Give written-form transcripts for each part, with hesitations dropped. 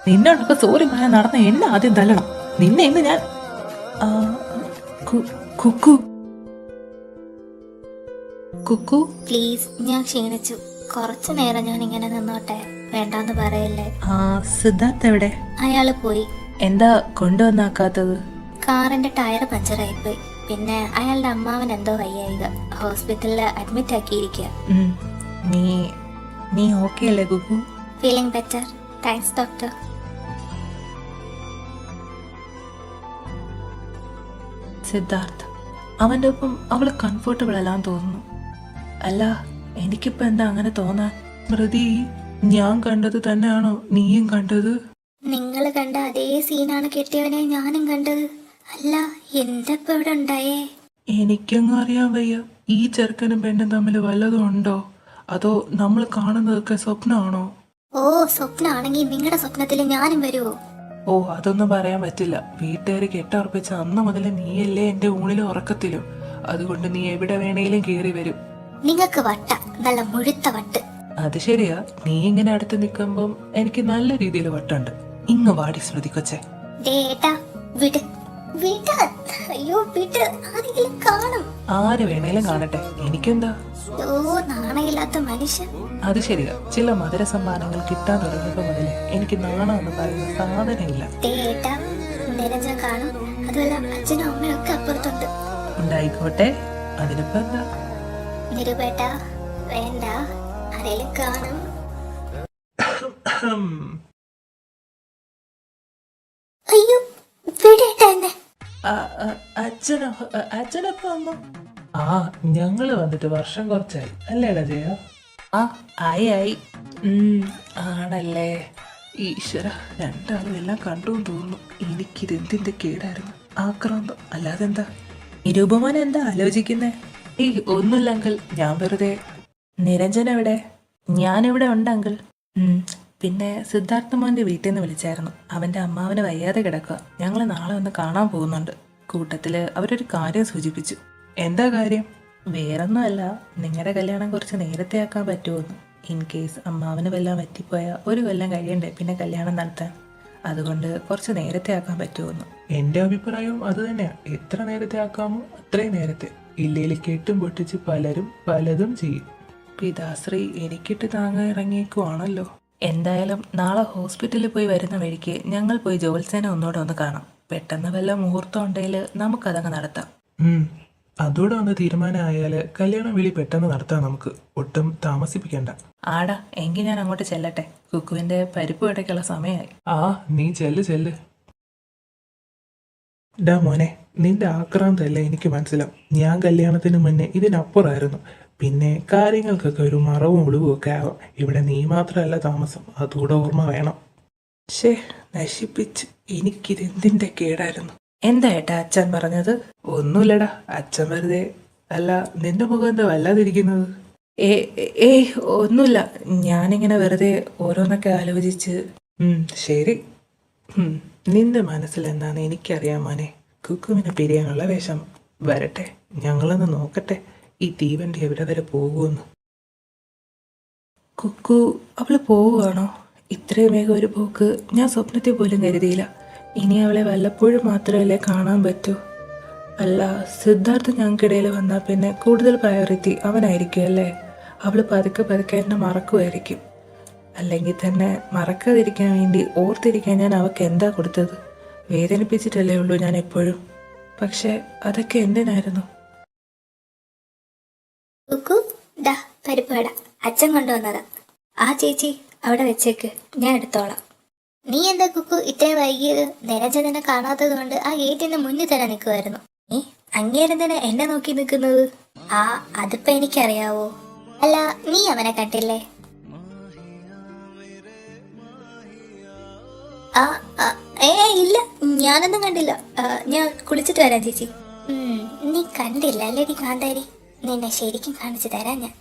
നിന്നോടൊക്കെ sorry പറയാൻ നടന്ന എന്നെ ആദ്യം തല്ലണം. നിന്നെ ഇന്ന് ഞാൻ കുക്കു കുക്കു പ്ലീസ്, ഞാൻ ക്ഷീണിച്ചു. കുറച്ചു നേരം ഞാൻ ഇങ്ങനെ നിന്നോട്ടെ. വേണ്ടാന്ന് പറയല്ലേ. സിദ്ധാർത്ഥ് എവിടെ? അയാള് പോയി. എന്താ കൊണ്ടുവന്നാക്കാത്തത്? കാറിന്റെ ടയർ പഞ്ചറായിപ്പോയി. പിന്നെ അയാളുടെ അമ്മാവൻ എന്തോ വയ്യായിക, ഹോസ്പിറ്റലിൽ അഡ്മിറ്റ് ആക്കിയിരിക്കുക. നീ ഓക്കെ അല്ലേ Kukku? Feeling better, thanks doctor. Siddharth അവൻ്റെ ഒപ്പം അവള് കംഫർട്ടബിൾ അല്ലാന്ന് തോന്നുന്നു. അല്ല, എനിക്കിപ്പോ എന്താ അങ്ങനെ തോന്നാൻ? സ്മൃതി, ഞാൻ കണ്ടത് തന്നെയാണോ നീയും കണ്ടത്? നിങ്ങൾ കണ്ട അതേ സീനാണ് കെട്ടിയവനെ ഞാനും കണ്ടത്. അല്ല, എന്താ ഇപ്പൊ ഇവിടെ ഉണ്ടായേ? എനിക്കങ്ങ് അറിയാൻ വയ്യ. ഈ ചെറുക്കനും പെണ്ണും തമ്മിൽ വല്ലതും ഉണ്ടോ, അതോ നമ്മൾ കാണുന്നതൊക്കെ സ്വപ്നമാണോ? ഓ, സ്വപ്നമാണെങ്കിൽ നിങ്ങളുടെ സ്വപ്നത്തിൽ ഞാനും വരുവോ? ഓ, അതൊന്നും പറയാൻ പറ്റില്ല. വീട്ടുകാർ കെട്ടുറപ്പിച്ച അന്ന് മുതൽ നീയല്ലേ എന്റെ ഊണിലും ഉറക്കത്തിലും. അതുകൊണ്ട് നീ എവിടെ വേണേലും കേറി വരും. നിങ്ങൾക്ക് വട്ട, നല്ല മുഴുത്ത വട്ട്. അത് ശരിയാ, നീ ഇങ്ങനെ അടുത്ത് നിൽക്കുമ്പം എനിക്ക് നല്ല രീതിയിൽ വട്ടുണ്ട്. ഇങ്ങ് വാടി സ്മൃതി കൊച്ചെ. വിട് വിട്, അയ്യോ വിട്, ആരെങ്കിലും കാണും. ആര് വേണേലും കാണട്ടെ, എനിക്കെന്താ? ഓ, നാണയില്ലാത്ത മനുഷ്യൻ. അത് ശരിയാ, ചില മധുര സമ്മാനങ്ങൾ കിട്ടാൻ തുടങ്ങിയപ്പോ മുതലേ എനിക്ക് നാണം എന്ന് പറയുന്ന സാധനമില്ല. നിരഞ്ജൻ കാണും, അതുമല്ല അച്ഛനും അമ്മയും ഒക്കെ അപ്പുറത്തുണ്ട്. ഉണ്ടായിക്കോട്ടെ, അതിനിപ്പോ എന്താ? നിരുപേട്ട വേണ്ട, ആരെങ്കിലും കാണും. അയ്യോ വിടേട്ട എന്നെ. അച്ഛനൊക്കെ വന്നു. ഞങ്ങള് വന്നിട്ട് വർഷം കുറച്ചായി അല്ലേടാ ജയ? ആയി. ആണല്ലേ. ഈശ്വര, രണ്ടാളും എല്ലാം കണ്ടു തോന്നുന്നു. എനിക്കിത് എന്തിന്റെ കേടായിരുന്നു. ആക്രാന്തം അല്ലാതെന്താ. നിരൂപമാൻ എന്താ ആലോചിക്കുന്നേ? ഒന്നുമില്ല അങ്കിൾ, ഞാൻ വെറുതെ. നിരഞ്ജൻ എവിടെ? ഞാനിവിടെ ഉണ്ട് അങ്കിൾ. പിന്നെ സിദ്ധാർത്ഥ മോന്റെ വീട്ടിൽ നിന്ന് വിളിച്ചായിരുന്നു. അവന്റെ അമ്മാവന് വയ്യാതെ കിടക്കുക. ഞങ്ങൾ നാളെ ഒന്ന് കാണാൻ പോകുന്നുണ്ട്. കൂട്ടത്തില് അവരൊരു കാര്യം സൂചിപ്പിച്ചു. എന്താ കാര്യം? വേറൊന്നുമല്ല, നിങ്ങളുടെ കല്യാണം കുറച്ച് നേരത്തെ ആക്കാൻ പറ്റുമോന്ന്. ഇൻ കേസ് അമ്മാവന് വല്ലതും പറ്റിപ്പോയ ഒരു കൊല്ലം കഴിയണ്ടേ പിന്നെ കല്യാണം നടത്താൻ. അതുകൊണ്ട് കുറച്ച് നേരത്തെ ആക്കാൻ പറ്റുമോന്ന്. എന്റെ അഭിപ്രായവും അത് തന്നെയാ. എത്ര നേരത്തെ ആക്കാമോ അത്രയും നേരത്തെ. ഇല്ലേല് കെട്ടും പൊട്ടിച്ച് പലരും പലതും ചെയ്യും. പിതാശ്രീ എനിക്കിട്ട് താങ്ങാൻ ഇറങ്ങിയേക്കുവാണല്ലോ. എന്തായാലും നാളെ ഹോസ്പിറ്റലിൽ പോയി വരുന്ന വഴിക്ക് ഞങ്ങൾ പോയി ജോത്സ്യനെ ഒന്നുകൂടെ ഒന്ന് കാണാം. പെട്ടെന്ന് വല്ല മുഹൂർത്തം ഉണ്ടെങ്കിൽ നമുക്കതങ്ങ് നടത്താം. അതോടെ ഒന്ന് തീരുമാനമായാല് കല്യാണം വിളി പെട്ടെന്ന് നടത്താം. നമുക്ക് ഒട്ടും താമസിപ്പിക്കണ്ട. ആടാ, എങ്കിൽ ഞാൻ അങ്ങോട്ട് ചെല്ലട്ടെ. കുക്കുവിന്റെ പരിപ്പ് ഇടയ്ക്കുള്ള സമയമായി. നീ ചെല്ല്. ഡാ മോനെ, നിന്റെ ആക്രാന്തല്ലേ എനിക്ക് മനസ്സിലാവും. ഞാൻ കല്യാണത്തിന് മുന്നേ ഇതിനപ്പുറമായിരുന്നു. പിന്നെ കാര്യങ്ങൾക്കൊക്കെ ഒരു മറവും ഒളിവും ഒക്കെ ആവാം. ഇവിടെ നീ മാത്രമല്ല താമസം, അതുകൂടെ ഓർമ്മ വേണം. നശിപ്പിച്ച്. എനിക്കിതെന്തിന്റെ കേടായിരുന്നു. എന്താ ഏട്ടാ അച്ഛൻ പറഞ്ഞത്? ഒന്നുമില്ലടാ, അച്ഛൻ വെറുതെ. അല്ല, നിന്റെ മുഖം എന്താ വല്ലാതിരിക്കുന്നത്? ഒന്നുമില്ല, ഞാനിങ്ങനെ വെറുതെ ഓരോന്നൊക്കെ ആലോചിച്ച്. ശരി, നിന്റെ മനസ്സിൽ എന്താന്ന് എനിക്കറിയാം മോനെ. കുക്കുവിനെ പിരിയാനുള്ള വേഷം വരട്ടെ, ഞങ്ങളൊന്ന് നോക്കട്ടെ ഈ തീവണ്ടി എവിടെ വരെ പോകുമെന്ന്. കുക്കു അവള് പോവുകയാണോ? ഇത്രയും വേഗം ഒരു പോക്ക് ഞാൻ സ്വപ്നത്തിൽ പോലും കരുതിയില്ല. ഇനി അവളെ വല്ലപ്പോഴും മാത്രമല്ലേ കാണാൻ പറ്റൂ. അല്ല, സിദ്ധാർത്ഥ് ഞങ്ങൾക്കിടയിൽ വന്നാൽ പിന്നെ കൂടുതൽ പ്രയോറിറ്റി അവനായിരിക്കും അല്ലേ? അവള് പതുക്കെ എന്നെ മറക്കുമായിരിക്കും. അല്ലെങ്കിൽ തന്നെ മറക്കാതിരിക്കാൻ വേണ്ടി ഓർത്തിരിക്കാൻ ഞാൻ അവൾക്ക് എന്താ കൊടുത്തത്? വേദനിപ്പിച്ചിട്ടല്ലേ ഉള്ളൂ ഞാൻ എപ്പോഴും. പക്ഷെ അതൊക്കെ എന്തിനായിരുന്നു? പരിപ്പ് വട അച്ഛൻ കൊണ്ടുവന്നതാ. ചേച്ചി അവിടെ വെച്ചേക്ക്, ഞാൻ എടുത്തോളാം. നീ എന്താ കുക്കു ഇത്രയും വൈകിയത്? നിരഞ്ജനെ കാണാത്തത് കൊണ്ട് ആ ഗേറ്റിന്റെ മുന്നിൽ തന്നെ നിൽക്കുമായിരുന്നു. അങ്ങേരെന്തിനാ എന്നെ നോക്കി നിൽക്കുന്നത്? അതിപ്പോ എനിക്കറിയാവോ? അല്ല, നീ അവനെ കണ്ടില്ലേ? ഇല്ല, ഞാനൊന്നും കണ്ടില്ല. ഞാൻ കുളിച്ചിട്ട് വരാം ചേച്ചി. നീ കണ്ടില്ല അല്ലേടി കാന്താരി? നിന്നെ ശരിക്കും കാണിച്ചു തരാം ഞാൻ.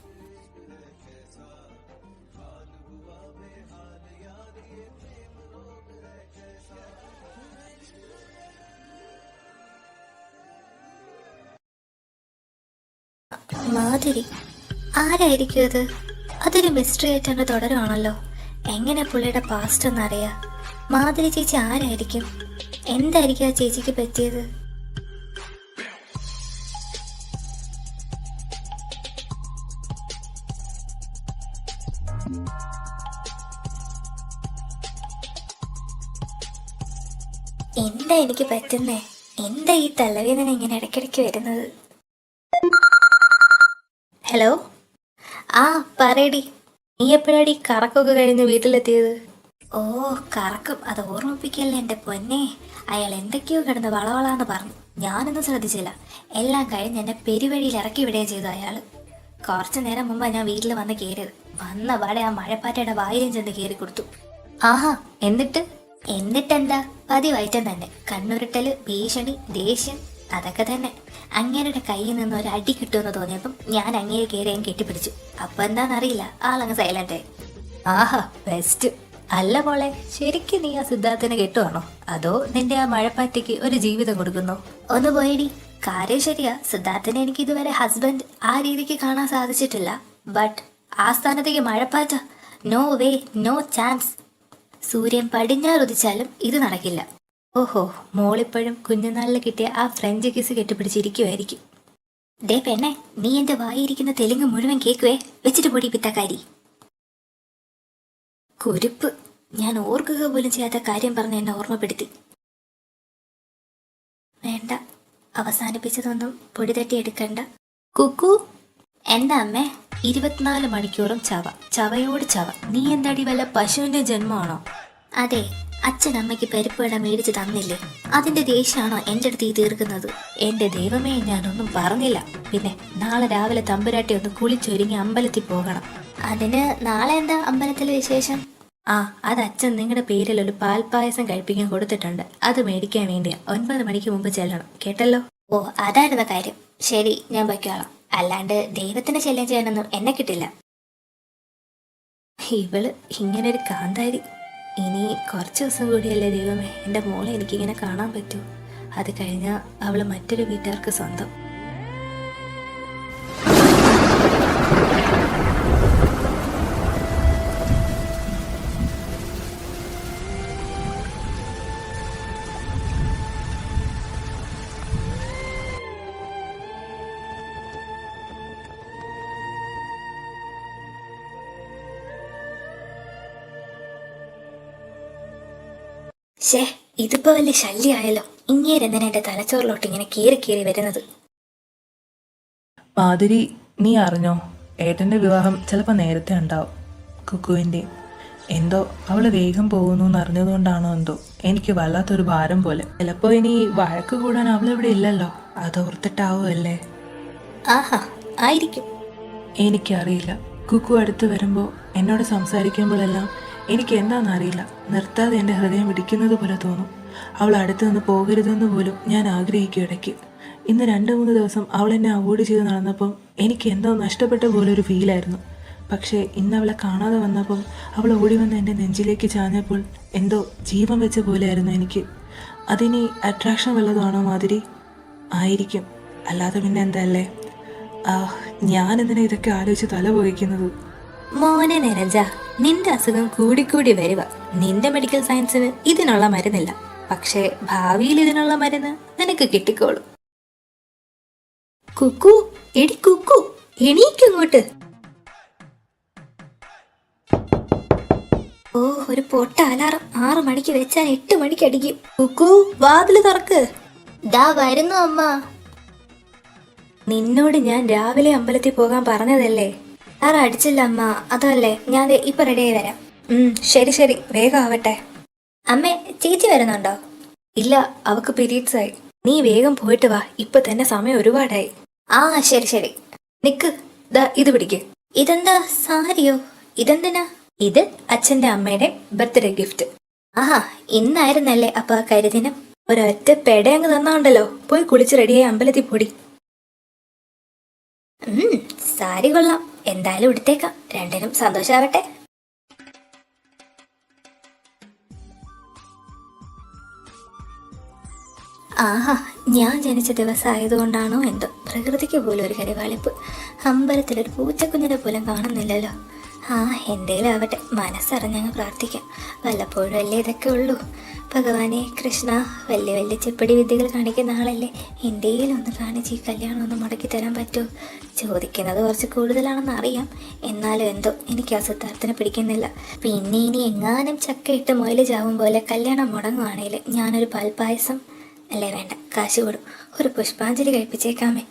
മാധുരി ആരായിരിക്കും അത്? അതൊരു മിസ്റ്ററി ആയിട്ട് തന്നെ തുടരുവാണല്ലോ. എങ്ങനെ പുള്ളിയുടെ പാസ്റ്റ് എന്നറിയാം? മാധുരി ചേച്ചി ആരായിരിക്കും? എന്തായിരിക്കും ആ ചേച്ചിക്ക് പറ്റിയത്? എന്താ എനിക്ക് പറ്റുന്നേ? എന്താ ഈ തലവേദന ഇങ്ങനെ ഇടയ്ക്കിടയ്ക്ക് വരുന്നത്? ഹലോ, ആ പറയടി. നീ എപ്പോഴാടി കറക്കൊക്കെ കഴിഞ്ഞ് വീട്ടിലെത്തിയത്? ഓ, കറക്കം, അത് ഓർമ്മിപ്പിക്കല്ലേ എൻ്റെ പൊന്നെ. അയാൾ എന്തൊക്കെയോ കിടന്ന് വളവളാന്ന് പറഞ്ഞു. ഞാനൊന്നും ശ്രദ്ധിച്ചില്ല. എല്ലാം കഴിഞ്ഞ് എന്നെ പെരുവഴിയിൽ ഇറക്കി വിടുകയും ചെയ്തു അയാൾ. കുറച്ചു നേരം മുമ്പാണ് ഞാൻ വീട്ടിൽ വന്ന് കയറിയത്. വന്ന പാടെ ആ മഴപ്പാറ്റയുടെ വായിലും ചെന്ന് കയറി കൊടുത്തു. ആഹാ, എന്നിട്ടെന്താ? പതിവായിട്ടും തന്നെ കണ്ണുരുട്ടല്, ഭീഷണി, ദേഷ്യം, അതൊക്കെ തന്നെ. അങ്ങേരുടെ കയ്യിൽ നിന്ന് ഒരു അടി കിട്ടുമെന്ന് തോന്നിയപ്പം ഞാൻ അങ്ങേരെ കയറി ഞാൻ കെട്ടിപ്പിടിച്ചു. അപ്പൊ എന്താണെന്നറിയില്ല, ആളങ്ങ് സൈലന്റ്. ആഹാ, ബെസ്റ്റ്. അല്ല മോളെ, ശരിക്കും നീ ആ സിദ്ധാർത്ഥനെ കെട്ടുവാണോ, അതോ നിന്റെ ആ മഴപ്പാറ്റയ്ക്ക് ഒരു ജീവിതം കൊടുക്കുന്നോ? ഒന്ന് പോയിടി. കാര്യം ശരിയാ, സിദ്ധാർത്ഥനെ എനിക്ക് ഇതുവരെ ഹസ്ബൻഡ് ആ രീതിക്ക് കാണാൻ സാധിച്ചിട്ടില്ല. ബട്ട് ആ സ്ഥാനത്തേക്ക് മഴപ്പാറ്റ, നോ വേ, നോ ചാൻസ്. സൂര്യൻ പടിഞ്ഞാറുദിച്ചാലും ഇത് നടക്കില്ല. ഓഹോ, മോളിപ്പോഴും കുഞ്ഞുനാളിൽ കിട്ടിയ ആ ഫ്രഞ്ച് കിസ് കെട്ടിപ്പിടിച്ചിരിക്കുമായിരിക്കും. ദേ പെണ്ണെ, നീ എന്റെ വായിരിക്കുന്ന തെലുങ്ക് മുഴുവൻ കേക്കുവേ. വെച്ചിട്ട് പൊടി പിത്തക്കാരി. കുരുപ്പ്, ഞാൻ ഓർക്കുക പോലും ചെയ്യാത്ത കാര്യം പറഞ്ഞ് എന്നെ ഓർമ്മപ്പെടുത്തി. വേണ്ട, അവസാനിപ്പിച്ചതൊന്നും പൊടി തട്ടി എടുക്കണ്ട. കുക്കു. എന്താ അമ്മേ? 24 മണിക്കൂറും ചവയോട് ചവ. നീ എന്താടി വല്ല പശുവിന്റെ ജന്മമാണോ? അതെ, അച്ഛനമ്മയ്ക്ക് പരിപ്പ് വട മേടിച്ച് തന്നില്ലേ, അതിന്റെ ദേഷ്യമാണോ എൻ്റെ അടുത്ത് ഈ തീർക്കുന്നത്? എന്റെ ദൈവമേ, ഞാനൊന്നും പറഞ്ഞില്ല. പിന്നെ നാളെ രാവിലെ തമ്പുരാട്ടി ഒന്ന് കുളിച്ചൊരുങ്ങി അമ്പലത്തിൽ പോകണം. അതിന് നാളെ എന്താ അമ്പലത്തിലെ വിശേഷം? ആ, അത് അച്ഛൻ നിങ്ങളുടെ പേരിൽ ഒരു പാൽപ്പായസം കഴിപ്പിക്കാൻ കൊടുത്തിട്ടുണ്ട്. അത് മേടിക്കാൻ വേണ്ടിയാ. 9 മണിക്ക് മുമ്പ് ചെല്ലണം, കേട്ടല്ലോ? ഓ, അതായിരുന്ന കാര്യം. ശരി, ഞാൻ വയ്ക്കോളാം. അല്ലാണ്ട് ദൈവത്തിന് ശല്യം ചെയ്യാനൊന്നും എന്നെ കിട്ടില്ല. ഇവള് ഇങ്ങനൊരു കാന്താരി. ഇനി കുറച്ച് ദിവസം കൂടിയല്ലേ ദൈവമേ എൻ്റെ മോളെ എനിക്കിങ്ങനെ കാണാൻ പറ്റൂ. അത് കഴിഞ്ഞാൽ അവള് മറ്റൊരു വീട്ടുകാർക്ക് സ്വന്തം. ശേ, ഇതിപ്പോ വലിയ ശല്യമായല്ലോ. ഇങ്ങേരെന്തിനാ എന്റെ തലച്ചോറിലോട്ട് ഇങ്ങനെ കീറി വരുന്നത്? മാധുരി, നീ അറിഞ്ഞോ? ഏട്ടൻ്റെ വിവാഹം ചിലപ്പോൾ നേരത്തെ ഉണ്ടാവും. കുക്കുവിൻ്റെ എന്തോ അവള് വേഗം പോകുന്നു എന്നറിഞ്ഞതുകൊണ്ടാണോ എന്തോ എനിക്ക് വല്ലാത്തൊരു ഭാരം പോലെ. ചിലപ്പോൾ ഇനി വഴക്ക് കൂടാൻ അവളിവിടെ ഇല്ലല്ലോ, അതോർത്തിട്ടാവുമല്ലേ? ആഹാ, ആയിരിക്കും. എനിക്കറിയില്ല. കുക്കു അടുത്ത് വരുമ്പോൾ എന്നോട് സംസാരിക്കുമ്പോഴെല്ലാം എനിക്ക് എന്താണെന്നറിയില്ല, നിർത്താതെ എൻ്റെ ഹൃദയം ഇടിക്കുന്നത് പോലെ തോന്നും. അവൾ അടുത്ത് നിന്ന് പോകരുതെന്ന് പോലും ഞാൻ ആഗ്രഹിക്കും ഇടയ്ക്ക്. ഇന്ന് 2-3 ദിവസം അവൾ എന്നെ അവോയ്ഡ് ചെയ്ത് നടന്നപ്പം എനിക്ക് എന്തോ നഷ്ടപ്പെട്ട പോലെ ഒരു ഫീലായിരുന്നു. പക്ഷേ ഇന്ന് അവളെ കാണാതെ വന്നപ്പം അവൾ ഓടി വന്ന് എൻ്റെ നെഞ്ചിലേക്ക് ചാഞ്ഞപ്പോൾ എന്തോ ജീവൻ വെച്ച പോലെയായിരുന്നു എനിക്ക്. അതിനി അട്രാക്ഷൻ വല്ലതുമാണോ മാതിരി? ആയിരിക്കും, അല്ലാതെ പിന്നെ എന്തല്ലേ. ഞാനെന്തിനാ ഇതൊക്കെ ആലോചിച്ച് തല പോയിക്കുന്നത്? മോനെ നിരഞ്ജ, നിന്റെ അസുഖം കൂടിക്കൂടി വരുക. നിന്റെ മെഡിക്കൽ സയൻസിന് ഇതിനുള്ള മരുന്നില്ല, പക്ഷേ ഭാവിയിൽ ഇതിനുള്ള മരുന്ന് നിനക്ക് കിട്ടിക്കോളും. കുക്കു, എടി കുക്കു, എണീക്കങ്ങോട്ട്. ഓ, ഒരു പൊട്ട അലാറം 6 മണിക്ക് വെച്ചാൽ 8 മണിക്ക് അടിക്കും. കുക്കു, വാതില് തുറക്ക്. ദാ വരുന്നു അമ്മ. നിന്നോട് ഞാൻ രാവിലെ അമ്പലത്തിൽ പോകാൻ പറഞ്ഞതല്ലേ? ആറ് അടിച്ചില്ല അമ്മ, അതല്ലേ ഞാൻ ഇപ്പൊ റെഡിയായി വരാം. ശരി ശരി, വേഗം ആവട്ടെ. അമ്മേ, ചേച്ചി വരുന്നുണ്ടോ? ഇല്ല, അവക്ക് പീരീഡ്സ് ആയി. നീ വേഗം പോയിട്ട് വാ, ഇപ്പൊ തന്നെ സമയം ഒരുപാടായി. ആ ശരി ശരി. നിക്ക്, ദാ ഇത് പിടിക്ക്. ഇതെന്താ സാരിയോ? ഇതെന്തിനാ? ഇത് അച്ഛന്റെ അമ്മയുടെ ബർത്ത്ഡേ ഗിഫ്റ്റ്. ആഹാ, ഇന്നായിരുന്നല്ലേ അപ്പൊ ആ കരുതിനം. ഒരൊറ്റ പെടയങ്ങ് തന്നോണ്ടല്ലോ. പോയി കുളിച്ച് റെഡിയായി അമ്പലത്തിൽ പൊടി. സാരി കൊള്ളാം, എന്തായാലും എടുത്തേക്കാം. രണ്ടിനും സന്തോഷാവട്ടെ. ആഹാ, ഞാൻ ജനിച്ച ദിവസം ആയതുകൊണ്ടാണോ എന്തോ പ്രകൃതിക്ക് പോലും ഒരു കരിവാളിപ്പ്. അമ്പലത്തിലൊരു പൂച്ചക്കുഞ്ഞിനെ പോലും കാണുന്നില്ലല്ലോ. ആ എന്തേലും ആവട്ടെ, മനസ്സറിഞ്ഞങ്ങ് പ്രാർത്ഥിക്കാം. വല്ലപ്പോഴും അല്ലേ ഇതൊക്കെ ഉള്ളൂ. ഭഗവാനെ കൃഷ്ണ, വലിയ വലിയ ചെപ്പടി വിദ്യകൾ കാണിക്കുന്ന ആളല്ലേ, എന്തേലും ഒന്ന് കാണിച്ച് ഈ കല്യാണം ഒന്ന് മുടക്കി തരാൻ പറ്റുമോ? ചോദിക്കുന്നത് കുറച്ച് കൂടുതലാണെന്ന് അറിയാം, എന്നാലും എന്തോ എനിക്ക് ആ സിദ്ധാർത്ഥനെ പിടിക്കുന്നില്ല. പിന്നെ ഇനി എങ്ങാനും ചക്കയിട്ട് മുയല് ചാവും പോലെ കല്യാണം മുടങ്ങുവാണെങ്കിൽ ഞാനൊരു പാൽപ്പായസം അല്ലേ വേണ്ട, കാശ് കൊടും, ഒരു പുഷ്പാഞ്ജലി കഴിപ്പിച്ചേക്കാമേ.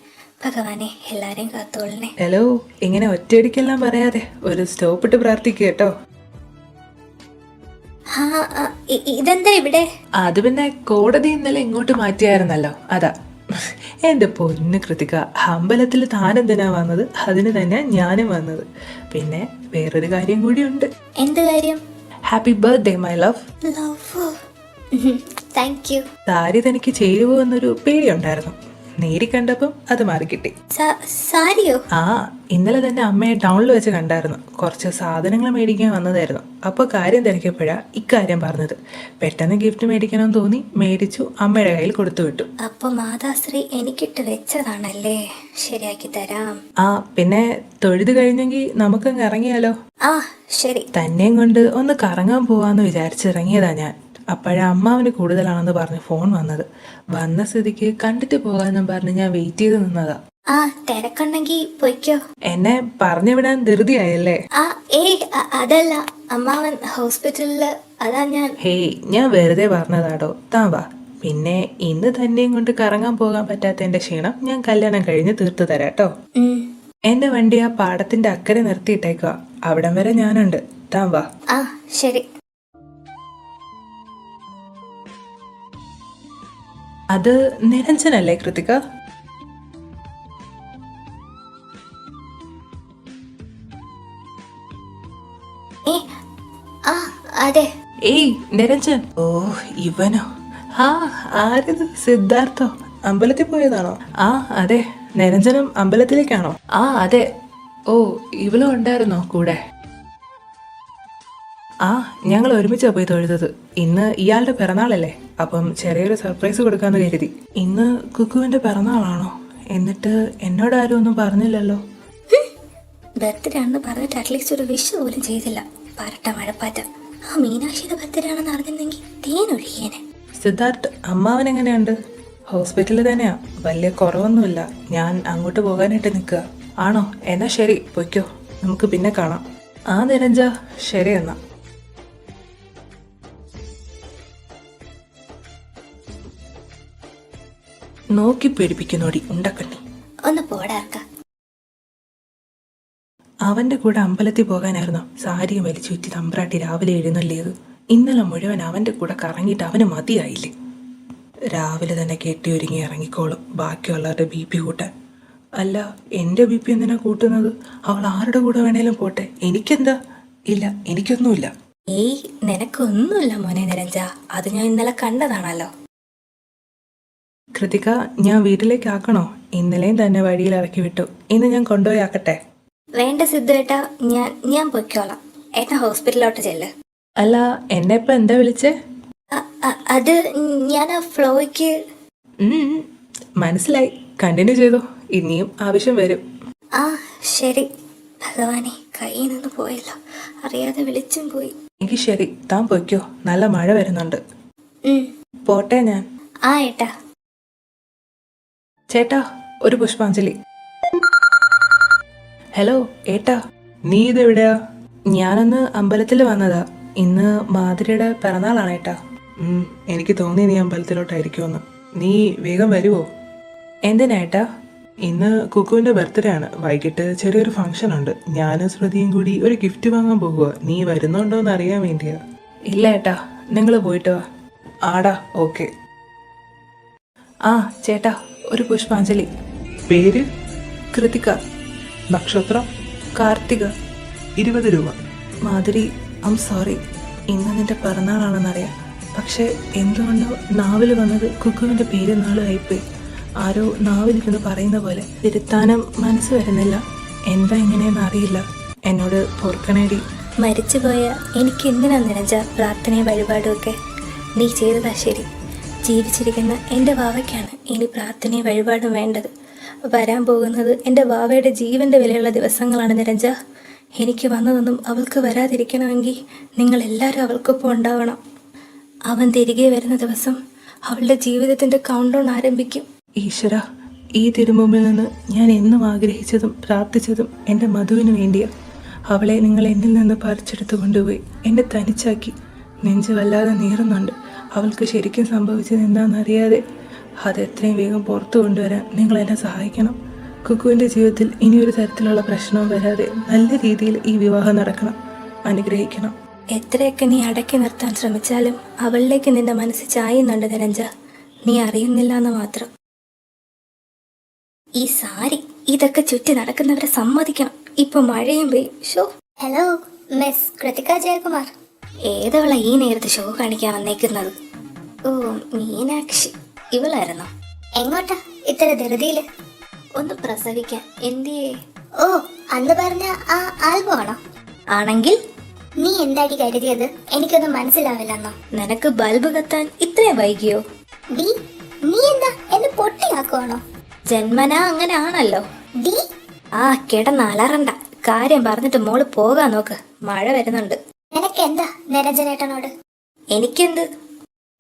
ഭഗവാനെ എല്ലാരെയും കാത്തോളണേ. ഹലോ, ഇങ്ങനെ ഒറ്റയടിക്കെല്ലാം പറയാതെ ഒരു സ്റ്റോപ്പ് ഇട്ട് പ്രാർത്ഥിക്കുക കേട്ടോ. ആ ഇതെന്താ ഇവിടെ? അത് പിന്നെ കോടതി ഇന്നലെ ഇങ്ങോട്ട് മാറ്റിയായിരുന്നല്ലോ, അതാ. എൻ്റെ പൊന്നു കൃതിക, അമ്പലത്തിൽ താനെന്തിനാ വന്നത്, അതിന് തന്നെ ഞാനും വന്നത്. പിന്നെ വേറൊരു കാര്യം കൂടിയുണ്ട്. എന്ത് കാര്യം? Happy birthday my love. Love, thank you. Sari തനിക്ക് ചേരുവോ എന്നൊരു പേടിയുണ്ടായിരുന്നു, നേരി കണ്ടപ്പം അത് മാറിക്കിട്ടി. സാരിയോ? ആ, ഇന്നലെ തന്നെ അമ്മയെ ടൗണിൽ വെച്ച് കണ്ടായിരുന്നു. കുറച്ച് സാധനങ്ങൾ മേടിക്കാൻ വന്നതായിരുന്നു. അപ്പോൾ കാര്യം തിരക്കിയപ്പോഴാ ഇക്കാര്യം പറഞ്ഞത്. പെട്ടെന്ന് ഗിഫ്റ്റ് മേടിക്കണം തോന്നി, മേടിച്ചു, അമ്മയുടെ കയ്യിൽ കൊടുത്തു വിട്ടു. അപ്പൊ മാതാശ്രീ എനിക്കിട്ട് വെച്ചതാണല്ലേ? ശരിയാക്കി തരാം. ആ, പിന്നെ തൊഴുത് കഴിഞ്ഞെങ്കിൽ നമുക്കങ്ങ് ഇറങ്ങിയാലോ? ആ ശരി. തന്നെയും കൊണ്ട് ഒന്ന് കറങ്ങാൻ പോവാന്ന് വിചാരിച്ചിറങ്ങിയതാ ഞാൻ. അപ്പോഴാ അമ്മാവന് കൂടുതലാണെന്ന് പറഞ്ഞ് ഫോൺ വന്നത്. വന്ന സ്ഥിതിക്ക് കണ്ടിട്ട് പോകാമെന്നും പറഞ്ഞ് ഞാൻ വെയിറ്റ് ചെയ്ത് നിന്നതാ. ആ തിരക്കുണ്ടെങ്കി പൊയ്ക്കോ. എന്നെ പറഞ്ഞു വിടാൻ ധൃതിയായല്ലേ? ആ അതല്ല, അമ്മാവൻ ഹോസ്പിറ്റലില്, അതാ ഞാൻ. ഹേയ്, ഞാൻ വെറുതെ പറഞ്ഞതാടോ, താൻ വാ. പിന്നെ ഇന്ന് തന്നെയും കൊണ്ട് കറങ്ങാൻ പോകാൻ പറ്റാത്തതിന്റെ ക്ഷീണം ഞാൻ കല്യാണം കഴിഞ്ഞ് തീർത്തു തരാട്ടോ. എന്റെ വണ്ടി ആ പാടത്തിന്റെ അക്കരെ നിർത്തിയിട്ടേക്കുക, അവിടം വരെ ഞാനുണ്ട്, താൻ വാ. ആ ശരി. അത് നിരഞ്ജനല്ലേ കൃതിക? ആ അതെ. ഏയ് നിരഞ്ജൻ. ഓ ഇവനോ? ആ ആരിത്? സിദ്ധാർത്ഥോ? അമ്പലത്തിൽ പോയതാണോ? ആ അതെ. നിരഞ്ജനം അമ്പലത്തിലേക്കാണോ? ആ അതെ. ഓ, ഇവളും ഉണ്ടായിരുന്നോ കൂടെ? ആ, ഞങ്ങൾ ഒരുമിച്ചാ പോയി തൊഴുതത്. ഇന്ന് ഇയാളുടെ പിറന്നാളല്ലേ, അപ്പം ചെറിയൊരു സർപ്രൈസ് കൊടുക്കാന്ന് കരുതി. ഇന്ന് കുക്കുവിന്റെ പിറന്നാളാണോ? എന്നിട്ട് എന്നോട് ആരും ഒന്നും പറഞ്ഞില്ലല്ലോ. ബർത്ത്ഡേ ആണെന്ന് പറഞ്ഞിട്ട് അറ്റ്ലീസ്റ്റ് ഒരു വിഷ് പോലും ചെയ്തില്ല. പരട്ട മഴപ്പാറ്റ. ആ മീനാക്ഷിയുടെ ബർത്ത്ഡേ ആണെന്ന് അറിഞ്ഞിരുന്നെങ്കിൽ തേനൊഴുകിയേനെ. സിദ്ധാർത്ഥ്, അമ്മാവൻ എങ്ങനെയുണ്ട്? ഹോസ്പിറ്റലിൽ തന്നെയാ, വലിയ കുറവൊന്നുമില്ല. ഞാൻ അങ്ങോട്ട് പോകാനായിട്ട് നിൽക്കുക. ആണോ? എന്നാ ശരി, പൊയ്ക്കോ, നമുക്ക് പിന്നെ കാണാം. ആ നിരഞ്ജ, ശരി എന്നാ. നോക്കി പേടിപ്പിക്കുന്നോടി ഉണ്ടക്കണ്ണി. ഒന്ന് പോടാർക്ക. അവന്റെ കൂടെ അമ്പലത്തിൽ പോകാനായിരുന്നു സാരിയും വലിച്ചു ചുറ്റി തമ്പ്രാട്ടി രാവിലെ എഴുന്നള്ളിയത്. ഇന്നലെ മുഴുവൻ അവന്റെ കൂടെ കറങ്ങിയിട്ട് അവന് മതിയായില്ലേ. രാവിലെ തന്നെ കെട്ടി ഒരുങ്ങി ഇറങ്ങിക്കോളും ബാക്കിയുള്ളവരുടെ BP കൂട്ടാൻ. അല്ല, എൻ്റെ BP എന്തിനാ കൂട്ടുന്നത്? അവൾ ആരുടെ കൂടെ വേണേലും പോട്ടെ, എനിക്കെന്താ? ഇല്ല, എനിക്കൊന്നുമില്ല. ഏയ് നിനക്കൊന്നുമില്ല മോനെ നിരഞ്ജ, അത് ഞാൻ ഇന്നലെ കണ്ടതാണല്ലോ. കൃതിക, ഞാൻ വീട്ടിലേക്ക് ആക്കണോ? ഇന്നലെയും തന്നെ വഴിയിൽ ഇറക്കി വിട്ടു, ഇന്ന് ഞാൻ കൊണ്ടുപോയി ആക്കട്ടെ? വേണ്ട സിദ്ധു ഏട്ടാ, ഞാൻ പൊയ്ക്കോളാം. ഏട്ടാ ഹോസ്പിറ്റലിലോട്ട് ചെല്ല്. അല്ല, എന്നെ ഇപ്പൊ എന്താ വിളിച്ചേ? അത് ഞാൻ ആ ഫ്ലോയ്ക്ക്. മനസ്സിലായി, കണ്ടിന്യൂ ചെയ്തോ, ഇനിയും ആവശ്യം വരും. ആ ശരി. ഭഗവാനെ, കയ്യിൽ നിന്ന് പോയല്ലോ, അറിയാതെ വിളിച്ചും പോയി. എനിക്ക് ശരി, താൻ പൊയ്ക്കോ, നല്ല മഴ വരുന്നുണ്ട്. പോട്ടെ ഞാൻ. ആ ഏട്ടാ. ചേട്ടാ, ഒരു പുഷ്പാഞ്ജലി. ഹലോ ഏട്ടാ, നീ ഇതെവിടെയാ? ഞാനൊന്ന് അമ്പലത്തിൽ വന്നതാ. ഇന്ന് മാധുരിയുടെ പിറന്നാളാണ് ഏട്ടാ. എനിക്ക് തോന്നി നീ അമ്പലത്തിലോട്ടായിരിക്കുമെന്ന്. നീ വേഗം വരുവോ? എന്തിനാ ഏട്ടാ? ഇന്ന് കുക്കുവിന്റെ ബർത്ത്ഡേ ആണ്. വൈകിട്ട് ചെറിയൊരു ഫംഗ്ഷൻ ഉണ്ട്. ഞാനും ശ്രുതിയും കൂടി ഒരു ഗിഫ്റ്റ് വാങ്ങാൻ പോകുക. നീ വരുന്നുണ്ടോ എന്ന് അറിയാൻ വേണ്ടിയാ. ഇല്ല ഏട്ടാ, നിങ്ങൾ പോയിട്ട് വാ. ആടാ, ഓക്കെ. ആ ചേട്ടാ, ഒരു പുഷ്പാഞ്ജലി. പേര്? കൃതിക. നക്ഷത്രം? കാർത്തിക. 20 രൂപ. Madhuri, I am sorry. ഇന്ന് നിന്റെ പിറന്നാളാണെന്നറിയാം, പക്ഷെ എന്തുകൊണ്ടോ നാവിൽ വന്നത് കുക്കുവിന്റെ പേര് നാളുമായിപ്പോയി. ആരോ നാവിലിരുന്ന് പറയുന്ന പോലെ തിരുത്താനും മനസ്സ് വരുന്നില്ല. എന്താ ഇങ്ങനെയെന്ന് അറിയില്ല. എന്നോട് പൊറുക്കണേടി. മരിച്ചുപോയ എനിക്ക് എന്തിനാ നിരഞ്ജ പ്രാർത്ഥനയും വഴിപാടുമൊക്കെ? നീ ചെയ്തതാ ശരി. ജീവിച്ചിരിക്കുന്ന എൻ്റെ വാവയ്ക്കാണ് ഇനി പ്രാർത്ഥനയും വഴിപാടും വേണ്ടത്. വരാൻ പോകുന്നത് എൻ്റെ വാവയുടെ ജീവൻ്റെ വിലയുള്ള ദിവസങ്ങളാണ് നിരഞ്ജ. എനിക്ക് വന്നതൊന്നും അവൾക്ക് വരാതിരിക്കണമെങ്കിൽ നിങ്ങൾ എല്ലാവരും അവൾക്കൊപ്പം ഉണ്ടാവണം. അവൻ തിരികെ വരുന്ന ദിവസം അവളുടെ ജീവിതത്തിൻ്റെ കൗണ്ട് ഡൗൺ ആരംഭിക്കും. ഈശ്വര, ഈ തിരുമുമ്പിൽ നിന്ന് ഞാൻ എന്നും ആഗ്രഹിച്ചതും പ്രാർത്ഥിച്ചതും എൻ്റെ മധുവിന് വേണ്ടിയാണ്. അവളെ നിങ്ങൾ എന്നിൽ നിന്ന് പറിച്ചെടുത്ത് കൊണ്ടുപോയി എന്നെ തനിച്ചാക്കി. നെഞ്ച് വല്ലാതെ നീറുന്നുണ്ട്. അവൾക്ക് ശരിക്കും സംഭവിച്ചത് എന്താണെന്നറിയാതെ. അത് എത്രയും വേഗം പുറത്തു കൊണ്ടുവരാൻ നിങ്ങൾ എന്നെ സഹായിക്കണം. കുക്കുവിൻ്റെ ജീവിതത്തിൽ ഇനിയൊരു തരത്തിലുള്ള പ്രശ്നവും വരാതെ നല്ല രീതിയിൽ ഈ വിവാഹം നടക്കണം. അനുഗ്രഹിക്കണം. എത്രയൊക്കെ നീ അടക്കി നിർത്താൻ ശ്രമിച്ചാലും അവളിലേക്ക് നിന്റെ മനസ്സ് ചായുന്നുണ്ട് ധനഞ്ജ. നീ അറിയുന്നില്ല എന്ന് മാത്രം. ഈ സാരി ഇതൊക്കെ ചുറ്റി നടക്കുന്നവരെ സമ്മതിക്കണം. ഇപ്പൊ മഴയും പെയ്യും. Show. Hello miss Krithika Jayakumar. ഏതവള ഈ നേരത്ത് ഷോ കാണിക്കാൻ വന്നേക്കുന്നത്? ഓ, മീനാക്ഷി ഇവളായിരുന്നോ? എങ്ങോട്ടാ ഇത്ര ധൃതിയില്? ഒന്ന് പ്രസവിക്കാൻ. എന്തിയേ? ഓ, അന്ന് പറഞ്ഞ ആ ആൽബം ആണോ? ആണെങ്കിൽ നീ എന്താടി കരുതിയത്? എനിക്കൊന്നും മനസ്സിലാവില്ലെന്നോ? നിനക്ക് ബൾബ് കത്താൻ ഇത്രയും വൈകിയോ? ഡി, നീ എന്താ എന്നെ പൊട്ടിയാക്കുവാണോ? ജന്മനാ അങ്ങനെ ആണല്ലോ. ഡി, ആ കിടന്നലറണ്ട. കാര്യം പറഞ്ഞിട്ട് മോള് പോകാൻ നോക്ക്. മഴ വരുന്നുണ്ട്. നിനക്ക് എന്താ നിരഞ്ജനേട്ടനോട്? എനിക്കെന്ത്?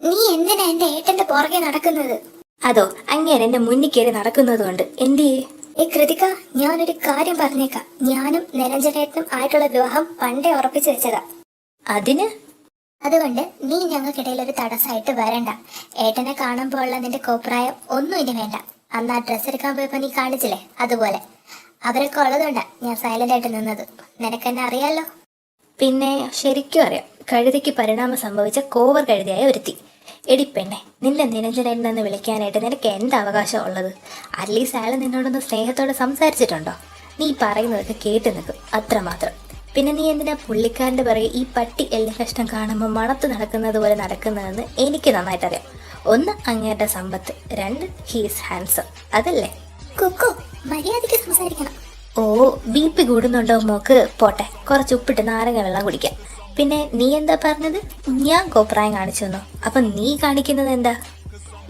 നീ എന്തിനാ എന്റെ ഏട്ടന്റെ പുറകെ നടക്കുന്നത്? അതോ അങ്ങേര് എന്റെ മുന്നിൽ കയറി നടക്കുന്നതുകൊണ്ട്. എന്തിയേ? കൃതിക, ഞാനൊരു കാര്യം പറഞ്ഞേക്കാം. ഞാനും നിരഞ്ജനേട്ടനും ആയിട്ടുള്ള വിവാഹം പണ്ടേ ഉറപ്പിച്ചു വെച്ചതാ. അതിന്? അതുകൊണ്ട് നീ ഞങ്ങൾക്കിടയിൽ ഒരു തടസ്സമായിട്ട് വരണ്ട. ഏട്ടനെ കാണുമ്പോൾ ഉള്ള നിന്റെ കോപ്രായം ഒന്നും ഇനി വേണ്ട. അന്ന് ആ ഡ്രസ്സ് എടുക്കാൻ പോയപ്പോ നീ കാണിച്ചില്ലേ, അതുപോലെ. അവരൊക്കെ ഉള്ളതുകൊണ്ടാ ഞാൻ സൈലന്റ് ആയിട്ട് നിന്നത്. നിനക്കെന്നെ അറിയാലോ. പിന്നെ ശരിക്കും അറിയാം. കഴുതയ്ക്ക് പരിണാമം സംഭവിച്ച കോവർ കഴുതിയായ ഒരുത്തി. എടിപ്പെണ്ണെ, നിന്റെ നിരഞ്ജനെന്ന് വിളിക്കാനായിട്ട് നിനക്ക് എന്താ അവകാശം ഉള്ളത്? അറ്റ്ലീസ്റ്റ് അയാൾ നിന്നോടൊന്ന് സ്നേഹത്തോടെ സംസാരിച്ചിട്ടുണ്ടോ? നീ പറയുന്നതൊക്കെ കേട്ട് നിൽക്കും, അത്രമാത്രം. പിന്നെ നീ എന്തിനാ പുള്ളിക്കാരൻ്റെ പിറകെ ഈ പട്ടി എല്ലാം കഷ്ടം കാണുമ്പോൾ മണത്ത് നടക്കുന്നത് പോലെ നടക്കുന്നതെന്ന് എനിക്ക് നന്നായിട്ടറിയാം. ഒന്ന്, അങ്ങേരുടെ സമ്പത്ത്. രണ്ട്, ഹീസ് ഹാൻസം. അതല്ലേ? കുക്കു, മര്യാദയ്ക്ക് സംസാരിക്കണം. ഓ, BP കൂടുന്നുണ്ടോ മോക്ക്? പോട്ടെ, കുറച്ച് ഉപ്പിട്ട് നാരങ്ങ വെള്ളം കുടിക്കാം. പിന്നെ നീ എന്താ പറഞ്ഞത്? ഞാൻ കോപ്രായം കാണിച്ചു തന്നോ? അപ്പം നീ കാണിക്കുന്നത് എന്താ?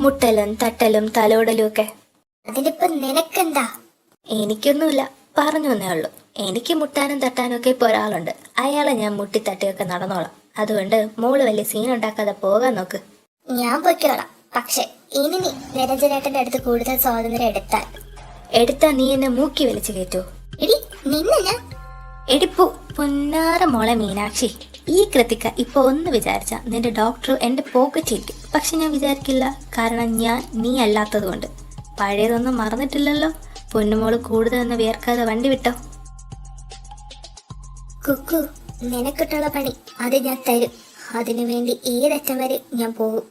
മുട്ടലും തട്ടലും തലോടലും ഒക്കെ. അതിലിപ്പം നിനക്കെന്താ? എനിക്കൊന്നുമില്ല, പറഞ്ഞു എന്നേ ഉള്ളൂ. എനിക്ക് മുട്ടാനും തട്ടാനും ഒക്കെ ഇപ്പോൾ ഒരാളുണ്ട്. അയാളെ ഞാൻ മുട്ടിത്തട്ടിയൊക്കെ നടന്നോളാം. അതുകൊണ്ട് മോള് വലിയ സീൻ ഉണ്ടാക്കാതെ പോകാൻ നോക്ക്. ഞാൻ പൊയ്ക്കോളാം. പക്ഷെ ഇനി നീ നിരഞ്ജനേട്ടന്റെ അടുത്ത് കൂടുതൽ സ്വാതന്ത്ര്യം എടുത്താ നീ എന്നെ മൂക്കി വലിച്ചു കയറ്റോ? എടി, നിന്നെ ഞാൻ എടിപ്പൂ പൊന്നാര മോളെ മീനാക്ഷി. ഈ കൃതിക ഇപ്പൊ ഒന്ന് വിചാരിച്ച നിന്റെ ഡോക്ടർ എന്റെ പോക്കറ്റിരിക്കും. പക്ഷെ ഞാൻ വിചാരിക്കില്ല. കാരണം ഞാൻ നീ അല്ലാത്തത് കൊണ്ട്. പഴയതൊന്നും മറന്നിട്ടില്ലല്ലോ. പൊന്നുമോള് കൂടുതലൊന്നും വിയർക്കാതെ വണ്ടി വിട്ടോ. കുക്കു, നിനക്കിട്ടുള്ള പണി അത് ഞാൻ തരും. അതിനു വേണ്ടി ഏതറ്റം വരെ ഞാൻ പോകും.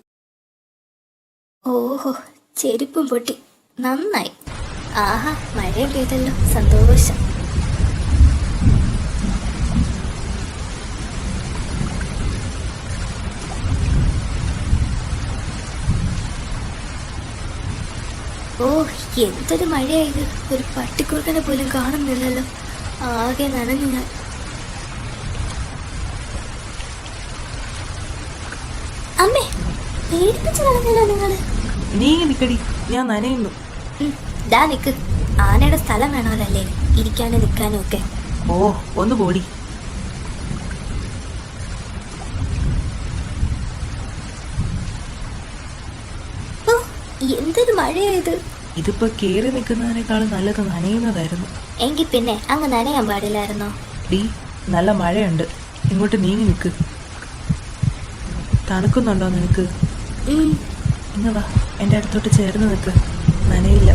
ഓഹോ, ചെരുപ്പും പൊട്ടി. നന്നായി. ആഹാ, മഴയും പെയ്തല്ലോ. സന്തോഷം. ഓ, എന്തൊരു മഴയായത്. ഒരു പട്ടിക്കുറുക്കനെ പോലും കാണുന്നില്ലല്ലോ. ആകെ നനഞ്ഞു ഞാൻ. അമ്മേ, പേടിപ്പിച്ചു കളഞ്ഞല്ലോ നിങ്ങള്. നീ നിക്കടി, ഞാൻ നനയുന്നു. ദാ നിക്ക്. ആനയുടെ സ്ഥലം വേണമല്ലേ ഇരിക്കാനും നിൽക്കാനും ഒക്കെ. ഓ, ഒന്ന് പോടി. ഓ, എന്തൊരു മഴയായത്. ഇതിപ്പോ കേറി നിൽക്കുന്നതിനേക്കാളും നല്ലത് നനയുന്നതായിരുന്നു. എങ്കിൽ പിന്നെ അങ്ങ് നനയാൻ പാടില്ലായിരുന്നോ? ഡി, നല്ല മഴയുണ്ട്. ഇങ്ങോട്ട് നീങ്ങി നിൽക്ക്. തണുക്കുന്നുണ്ടോ നിനക്ക്? ഇന്ന് വാ, എൻ്റെ അടുത്തോട്ട് ചേർന്ന് നിൽക്ക്. നനയില്ല.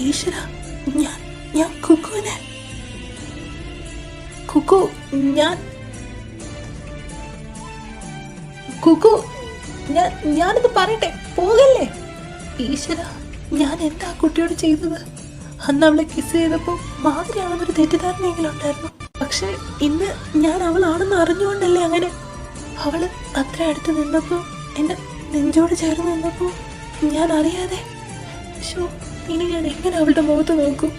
ഈശ്വര, ഞാൻ ഞാൻ കുക്കുവിനെ കുക്കു ഞാൻ കുക്കു ഞാനിത് പറയട്ടെ, പോകല്ലേ. ഈശ്വര, ഞാൻ എന്താ കുട്ടിയോട് ചെയ്തത്? അന്ന് അവളെ കിസ് ചെയ്തപ്പോ മാതിരിയാണെന്നൊരു തെറ്റിദ്ധാരണയെങ്കിലും ഉണ്ടായിരുന്നു. പക്ഷെ ഇന്ന് ഞാൻ അവളാണെന്ന് അറിഞ്ഞുകൊണ്ടല്ലേ അങ്ങനെ. അവള് അത്ര അടുത്ത് നിന്നപ്പോ, എന്റെ നെഞ്ചോട് ചേർന്ന് നിന്നപ്പോ ഞാൻ അറിയാതെ. ശോ, ഇനി ഞാൻ എങ്ങനെ അവളുടെ മുഖത്ത് നോക്കും?